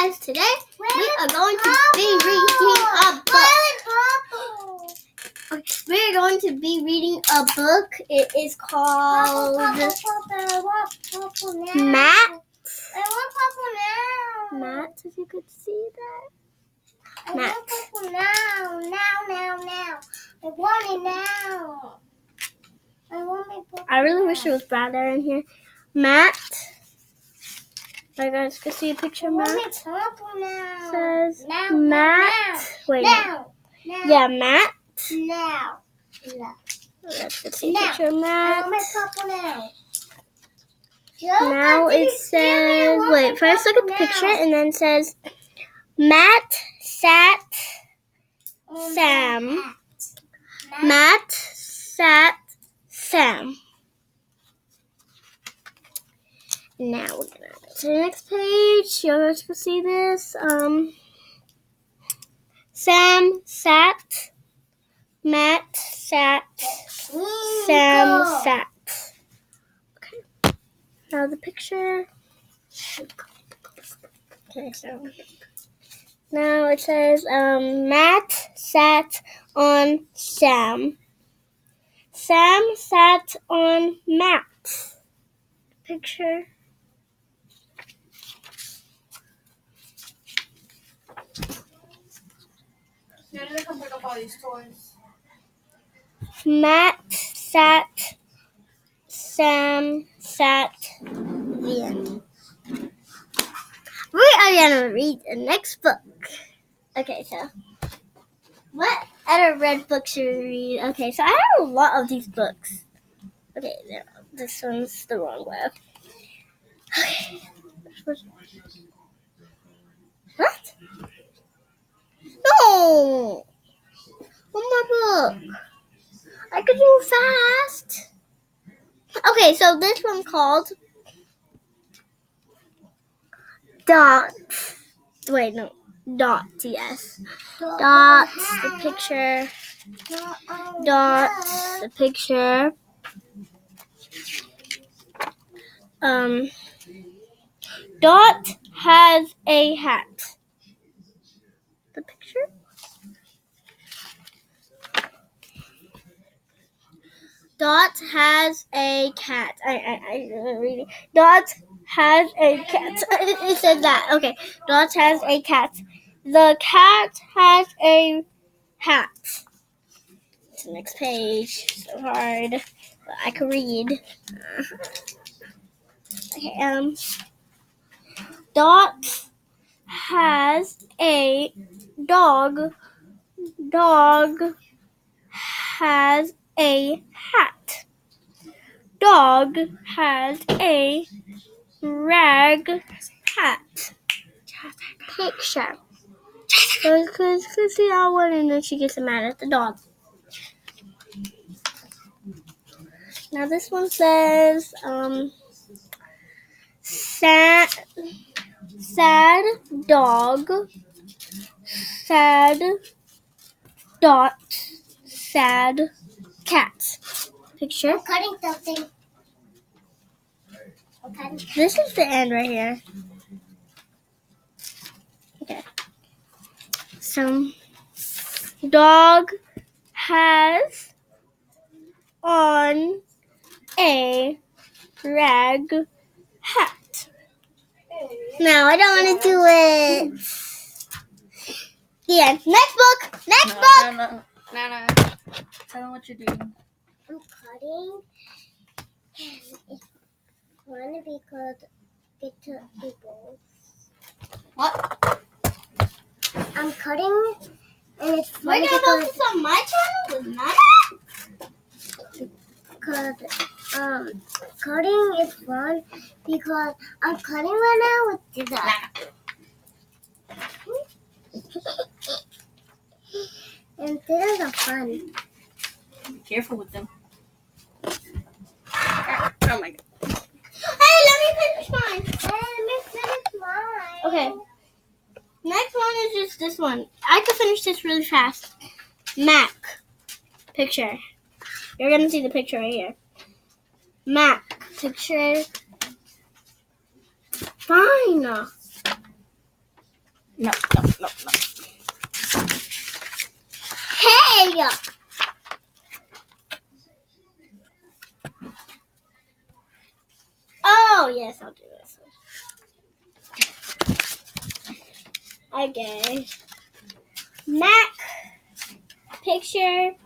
guys, today we are going to be reading a book. We're going to be reading a book. It is called Matt. Matt, if you could see that. Matt. Now. I want it now. I really wish it was Brother in here. Matt. You guys can see a picture of Matt. Says Matt. Wait. Now. Yeah, Matt. Now. Let's see a picture of Matt. I want my purple now. Now it says, wait, first look at the picture and then it says Matt sat Sam. Matt sat Sam. Now we're gonna go to the next page. You guys can see this. Sam sat. Matt sat. Sam sat. Okay. Now the picture. Okay, so now it says Matt sat on Sam. Sam sat on Matt. Picture. Where did I come pick up all these toys? Matt sat. Sam sat. The end. We are gonna read the next book. Okay, so what other red books should we read? Okay, so I have a lot of these books. Okay, this one's the wrong way. Okay. What? No! One more book. I could do fast. Okay, so this one called Dot. Wait, no. Dot, yes. Dot, the picture. Dot, the picture. Dot has a hat. The picture. Dot has a cat. I read it. Dot has a cat. It said that. Okay. Dot has a cat. The cat has a hat. It's the next page. So hard. But I can read. Okay. Dot has a dog. Dog has a hat. Dog has a rag hat. Picture. Because see that one and then she gets mad at the dog. Now this one says sad dog, sad dot, sad cat. Picture. I'm cutting something. This is the end right here. Okay. So, dog has on a rag hat. No, I don't want to do it. The end. Next book. Next book. No. Tell them what you're doing. I'm cutting. And it's going to be called Bitter Eagles. What? I'm cutting. And it's We're going gonna to post be this on my channel with Nana. called cutting is fun because I'm cutting right now with scissors. And scissors are fun. Be careful with them. Oh my god. Hey, let me finish mine. Let me finish mine. Okay. Next one is just this one. I can finish this really fast. Mac. Picture. You're gonna see the picture right here. Mac. Picture. Fine. No. Hey! Oh, yes, I'll do this one. Okay. Mac picture